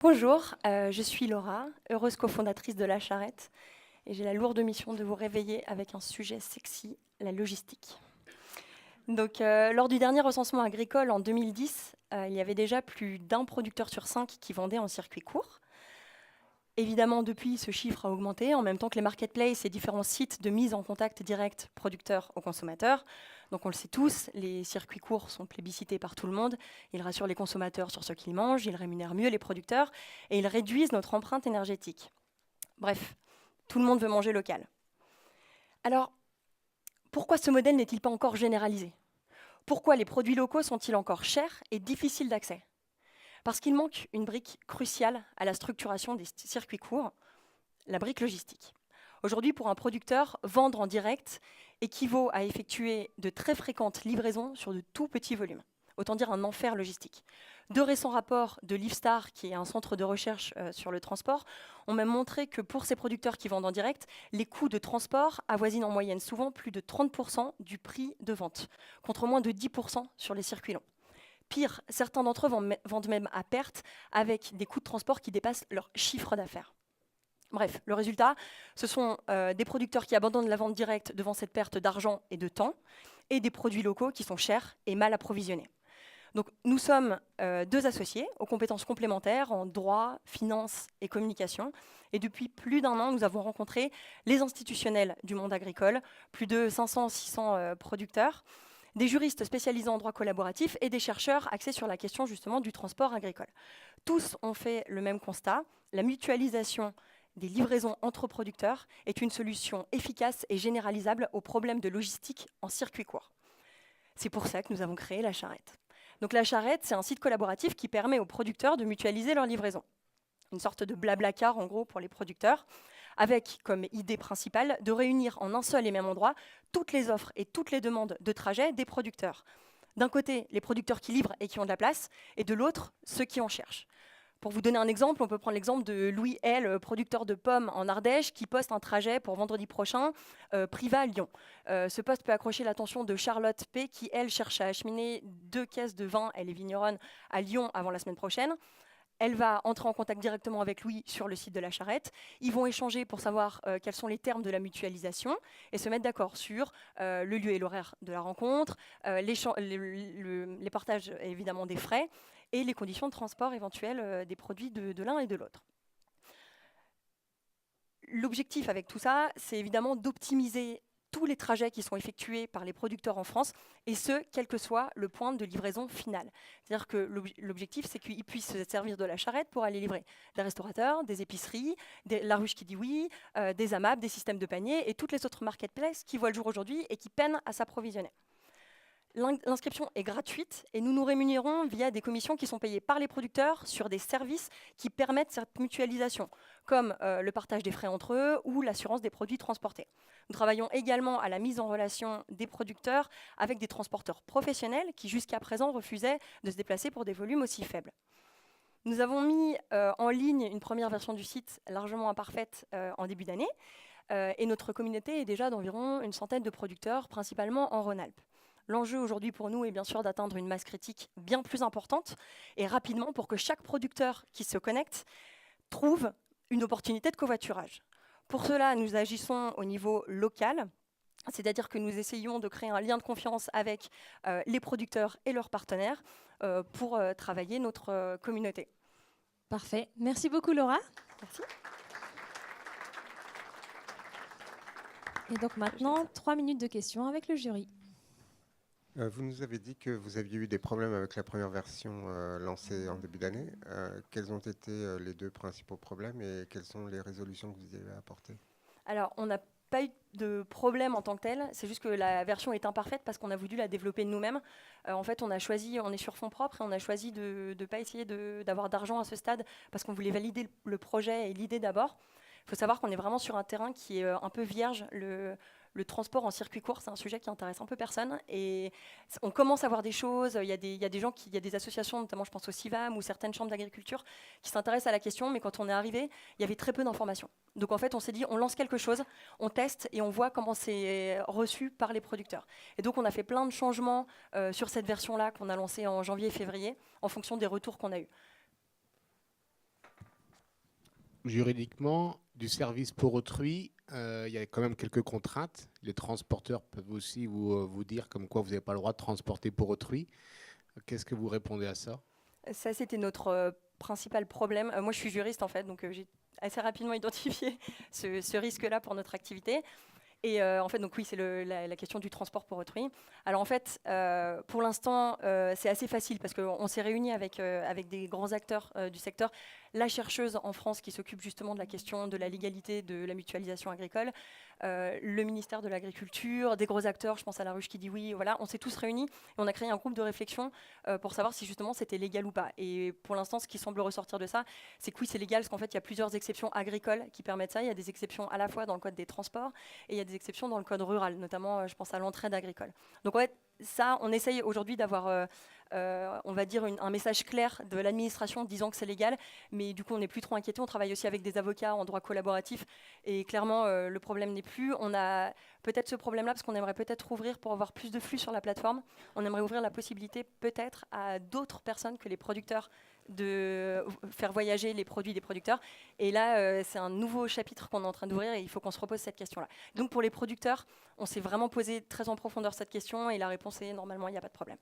Bonjour, je suis Laura, heureuse cofondatrice de La Charrette, et j'ai la lourde mission de vous réveiller avec un sujet sexy, la logistique. Donc, lors du dernier recensement agricole en 2010, il y avait déjà plus d'un producteur sur 5 qui vendait en circuit court. Évidemment, depuis, ce chiffre a augmenté, en même temps que les marketplaces et différents sites de mise en contact direct producteurs aux consommateurs. Donc on le sait tous, les circuits courts sont plébiscités par tout le monde. Ils rassurent les consommateurs sur ce qu'ils mangent, ils rémunèrent mieux les producteurs et ils réduisent notre empreinte énergétique. Bref, tout le monde veut manger local. Alors, pourquoi ce modèle n'est-il pas encore généralisé? Pourquoi les produits locaux sont-ils encore chers et difficiles d'accès? Parce qu'il manque une brique cruciale à la structuration des circuits courts, la brique logistique. Aujourd'hui, pour un producteur, vendre en direct équivaut à effectuer de très fréquentes livraisons sur de tout petits volumes. Autant dire un enfer logistique. Deux récents rapports de Livstar, qui est un centre de recherche sur le transport, ont même montré que pour ces producteurs qui vendent en direct, les coûts de transport avoisinent en moyenne souvent plus de 30% du prix de vente, contre moins de 10% sur les circuits longs. Pire, certains d'entre eux vendent même à perte avec des coûts de transport qui dépassent leur chiffre d'affaires. Bref, le résultat, ce sont des producteurs qui abandonnent la vente directe devant cette perte d'argent et de temps, et des produits locaux qui sont chers et mal approvisionnés. Donc nous sommes deux associés aux compétences complémentaires en droit, finance et communication. Et depuis plus d'un an, nous avons rencontré les institutionnels du monde agricole, plus de 500-600 producteurs, des juristes spécialisés en droit collaboratif et des chercheurs axés sur la question justement du transport agricole. Tous ont fait le même constat, la mutualisation des livraisons entre producteurs est une solution efficace et généralisable aux problèmes de logistique en circuit court. C'est pour ça que nous avons créé La Charrette. Donc La Charrette, c'est un site collaboratif qui permet aux producteurs de mutualiser leurs livraisons. Une sorte de blablacar en gros pour les producteurs, avec comme idée principale de réunir en un seul et même endroit toutes les offres et toutes les demandes de trajet des producteurs. D'un côté, les producteurs qui livrent et qui ont de la place, et de l'autre, ceux qui en cherchent. Pour vous donner un exemple, on peut prendre l'exemple de Louis L, producteur de pommes en Ardèche, qui poste un trajet pour vendredi prochain, Privas à Lyon. Ce poste peut accrocher l'attention de Charlotte P, qui, elle, cherche à acheminer 2 caisses de vin, elle est vigneronne, à Lyon avant la semaine prochaine. Elle va entrer en contact directement avec Louis sur le site de La Charrette. Ils vont échanger pour savoir quels sont les termes de la mutualisation et se mettre d'accord sur le lieu et l'horaire de la rencontre, les partages évidemment des frais et les conditions de transport éventuelles des produits de l'un et de l'autre. L'objectif avec tout ça, c'est évidemment d'optimiser tous les trajets qui sont effectués par les producteurs en France, et ce, quel que soit le point de livraison final. C'est-à-dire que l'objectif, c'est qu'ils puissent se servir de La Charrette pour aller livrer des restaurateurs, des épiceries, la ruche qui dit oui, des AMAP, des systèmes de panier, et toutes les autres marketplaces qui voient le jour aujourd'hui et qui peinent à s'approvisionner. L'inscription est gratuite et nous nous rémunérons via des commissions qui sont payées par les producteurs sur des services qui permettent cette mutualisation, comme le partage des frais entre eux ou l'assurance des produits transportés. Nous travaillons également à la mise en relation des producteurs avec des transporteurs professionnels qui jusqu'à présent refusaient de se déplacer pour des volumes aussi faibles. Nous avons mis en ligne une première version du site largement imparfaite en début d'année et notre communauté est déjà d'environ une centaine de producteurs, principalement en Rhône-Alpes. L'enjeu aujourd'hui pour nous est bien sûr d'atteindre une masse critique bien plus importante et rapidement pour que chaque producteur qui se connecte trouve une opportunité de covoiturage. Pour cela, nous agissons au niveau local, c'est-à-dire que nous essayons de créer un lien de confiance avec les producteurs et leurs partenaires pour travailler notre communauté. Parfait. Merci beaucoup, Laura. Merci. Et donc maintenant, 3 minutes de questions avec le jury. Vous nous avez dit que vous aviez eu des problèmes avec la première version lancée en début d'année. Quels ont été les deux principaux problèmes et quelles sont les résolutions que vous avez apportées? Alors, on n'a pas eu de problème en tant que tel, c'est juste que la version est imparfaite parce qu'on a voulu la développer nous-mêmes. En fait, on est sur fonds propres et on a choisi de ne pas essayer d'avoir d'argent à ce stade parce qu'on voulait valider le projet et l'idée d'abord. Il faut savoir qu'on est vraiment sur un terrain qui est un peu vierge. Le transport en circuit court, c'est un sujet qui intéresse un peu personne. Et on commence à voir des choses. Il y a des associations, notamment je pense au CIVAM ou certaines chambres d'agriculture, qui s'intéressent à la question. Mais quand on est arrivé, il y avait très peu d'informations. Donc en fait, on s'est dit, on lance quelque chose, on teste et on voit comment c'est reçu par les producteurs. Et donc on a fait plein de changements sur cette version-là qu'on a lancée en janvier et février, en fonction des retours qu'on a eus. juridiquement, du service pour autrui, il y a quand même quelques contraintes. Les transporteurs peuvent aussi vous dire comme quoi vous n'avez pas le droit de transporter pour autrui. Qu'est-ce que vous répondez à ça? Ça, c'était notre principal problème. Moi, je suis juriste, en fait, donc j'ai assez rapidement identifié ce risque-là pour notre activité. Et en fait, donc oui, c'est la question du transport pour autrui. Alors en fait, pour l'instant, c'est assez facile parce qu'on s'est réunis avec des grands acteurs du secteur. La chercheuse en France qui s'occupe justement de la question de la légalité de la mutualisation agricole, le ministère de l'Agriculture, des gros acteurs, je pense à La Ruche qui dit oui, voilà, on s'est tous réunis et on a créé un groupe de réflexion pour savoir si justement c'était légal ou pas. Et pour l'instant, ce qui semble ressortir de ça, c'est que oui, c'est légal parce qu'en fait, il y a plusieurs exceptions agricoles qui permettent ça. Il y a des exceptions à la fois dans le code des transports et il y a des exceptions dans le code rural, notamment, je pense à l'entraide agricole. Donc en fait, ça, on essaye aujourd'hui d'avoir, on va dire, un message clair de l'administration disant que c'est légal, mais du coup, on n'est plus trop inquiété. On travaille aussi avec des avocats en droit collaboratif, et clairement, le problème n'est plus. On a peut-être ce problème-là parce qu'on aimerait peut-être ouvrir pour avoir plus de flux sur la plateforme. On aimerait ouvrir la possibilité peut-être à d'autres personnes que les producteurs de faire voyager les produits des producteurs. Et là, c'est un nouveau chapitre qu'on est en train d'ouvrir et il faut qu'on se repose cette question-là. Donc pour les producteurs, on s'est vraiment posé très en profondeur cette question et la réponse est normalement, il n'y a pas de problème.